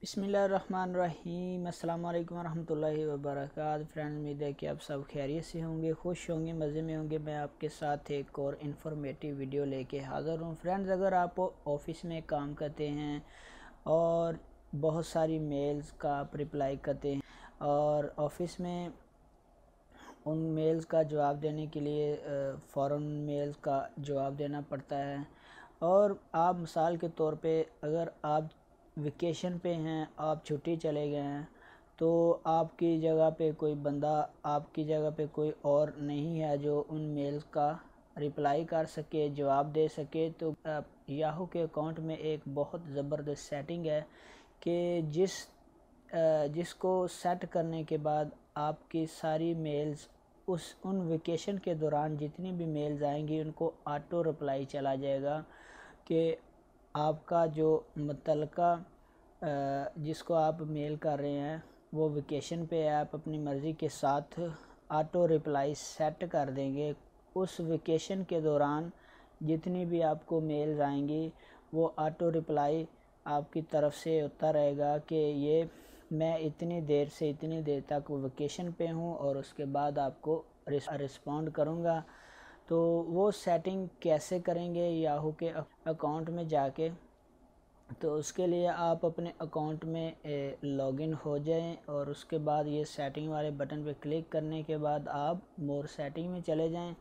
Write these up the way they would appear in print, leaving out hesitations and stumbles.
बिस्मिल्लाहिर्रहमानिर्रहीम। अस्सलाम वालेकुम रहमतुल्लाहि व बरकातहू। फ्रेंड्स, उम्मीद है कि आप सब खैरियत से होंगे, खुश होंगे, मज़े में होंगे। मैं आपके साथ एक और इन्फॉर्मेटिव वीडियो लेके हाज़िर हूँ। फ्रेंड्स, अगर आप ऑफ़िस में काम करते हैं और बहुत सारी मेल्स का आप रिप्लाई करते हैं और ऑफ़िस में उन मेल्स का जवाब देने के लिए फ़ौरन मेल्स का जवाब देना पड़ता है, और आप मिसाल के तौर पे अगर आप वेकेशन पे हैं, आप छुट्टी चले गए हैं, तो आपकी जगह पे कोई बंदा, आपकी जगह पे कोई और नहीं है जो उन मेल्स का रिप्लाई कर सके, जवाब दे सके। तो याहू के अकाउंट में एक बहुत ज़बरदस्त सेटिंग है कि जिसको सेट करने के बाद आपकी सारी मेल्स उन वेकेशन के दौरान जितनी भी मेल्स आएंगी उनको ऑटो रिप्लाई चला जाएगा कि आपका जो मुतल्लिका जिसको आप मेल कर रहे हैं वो वेकेशन पे है। आप अपनी मर्ज़ी के साथ ऑटो रिप्लाई सेट कर देंगे। उस वेकेशन के दौरान जितनी भी आपको मेल्स आएंगी वो ऑटो रिप्लाई आपकी तरफ से होता रहेगा कि ये मैं इतनी देर से इतनी देर तक वेकेशन पे हूँ और उसके बाद आपको रिस्पॉन्ड करूँगा। तो वो सेटिंग कैसे करेंगे याहू के अकाउंट में जाके, तो उसके लिए आप अपने अकाउंट में लॉगिन हो जाएं और उसके बाद ये सेटिंग वाले बटन पे क्लिक करने के बाद आप मोर सेटिंग में चले जाएं।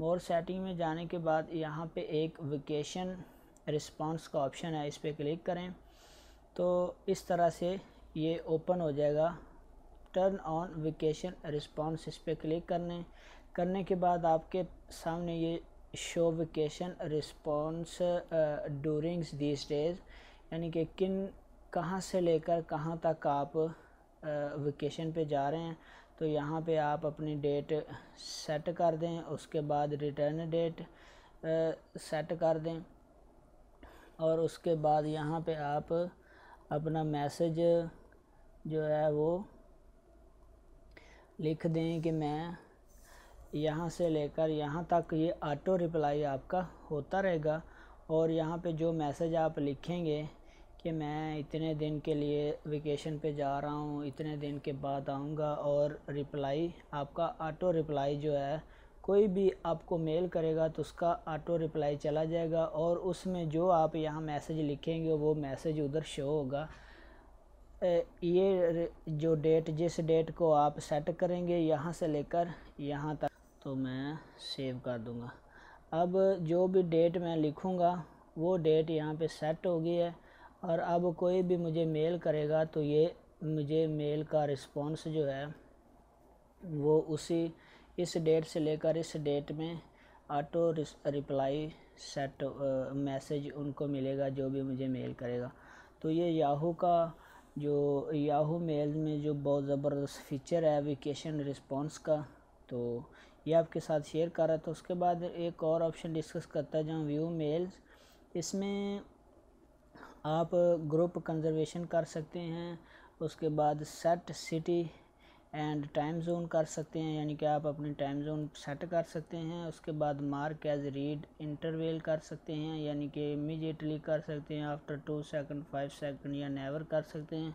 मोर सेटिंग में जाने के बाद यहाँ पे एक वेकेशन रिस्पांस का ऑप्शन है, इस पर क्लिक करें तो इस तरह से ये ओपन हो जाएगा। टर्न ऑन वेकेशन रिस्पांस, इस पर क्लिक करने के बाद आपके सामने ये show vacation response durings these days, यानी कि कहाँ से लेकर कहाँ तक आप वेकेशन पे जा रहे हैं। तो यहाँ पे आप अपनी डेट सेट कर दें, उसके बाद रिटर्न डेट सेट कर दें और उसके बाद यहाँ पे आप अपना मैसेज जो है वो लिख दें कि मैं यहाँ से लेकर यहाँ तक ये ऑटो रिप्लाई आपका होता रहेगा। और यहाँ पे जो मैसेज आप लिखेंगे कि मैं इतने दिन के लिए वेकेशन पे जा रहा हूँ, इतने दिन के बाद आऊँगा, और रिप्लाई आपका ऑटो रिप्लाई जो है कोई भी आपको मेल करेगा तो उसका ऑटो रिप्लाई चला जाएगा और उसमें जो आप यहाँ मैसेज लिखेंगे वो मैसेज उधर शो होगा। ये जो डेट, जिस डेट को आप सेट करेंगे यहाँ से लेकर यहाँ तक, तो मैं सेव कर दूँगा। अब जो भी डेट मैं लिखूँगा वो डेट यहाँ पे सेट हो गई है, और अब कोई भी मुझे मेल करेगा तो ये मुझे मेल का रिस्पॉन्स जो है वो इस डेट से लेकर इस डेट में ऑटो रिप्लाई सेट मैसेज उनको मिलेगा जो भी मुझे मेल करेगा। तो ये याहू का जो याहू मेल में जो बहुत ज़बरदस्त फीचर है वेकेशन रिस्पॉन्स का, तो ये आपके साथ शेयर कर रहा था। उसके बाद एक और ऑप्शन डिस्कस करता है जहाँ व्यू मेल्स, इसमें आप ग्रुप कंजर्वेशन कर सकते हैं। उसके बाद set city and time zone कर सकते हैं, यानी कि आप अपनी टाइम जोन सेट कर सकते हैं। उसके बाद मार्क एज रीड इंटरवेल कर सकते हैं, यानी कि इमीडिएटली कर सकते हैं, आफ्टर 2 सेकंड 5 सेकंड, या नेवर कर सकते हैं।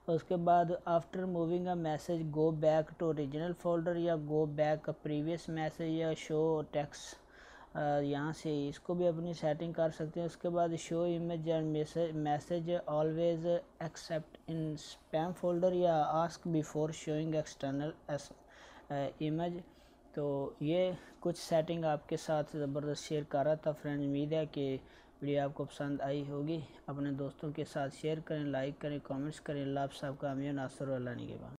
उसके बाद after moving a message go back to original folder, या गो बैक प्रीवियस मैसेज, या शो टेक्स्ट, यहाँ से इसको भी अपनी सेटिंग कर सकते हैं। उसके बाद show image and message always except in spam folder, या ask before showing external image. तो ये कुछ सेटिंग आपके साथ ज़बरदस्त शेयर कर रहा था। फ्रेंड्स, उम्मीद है कि वीडियो आपको पसंद आई होगी। अपने दोस्तों के साथ शेयर करें, लाइक करें, कमेंट्स करें। अल्लाह आप सबका अमीन नासर अल्लाह निगहबान।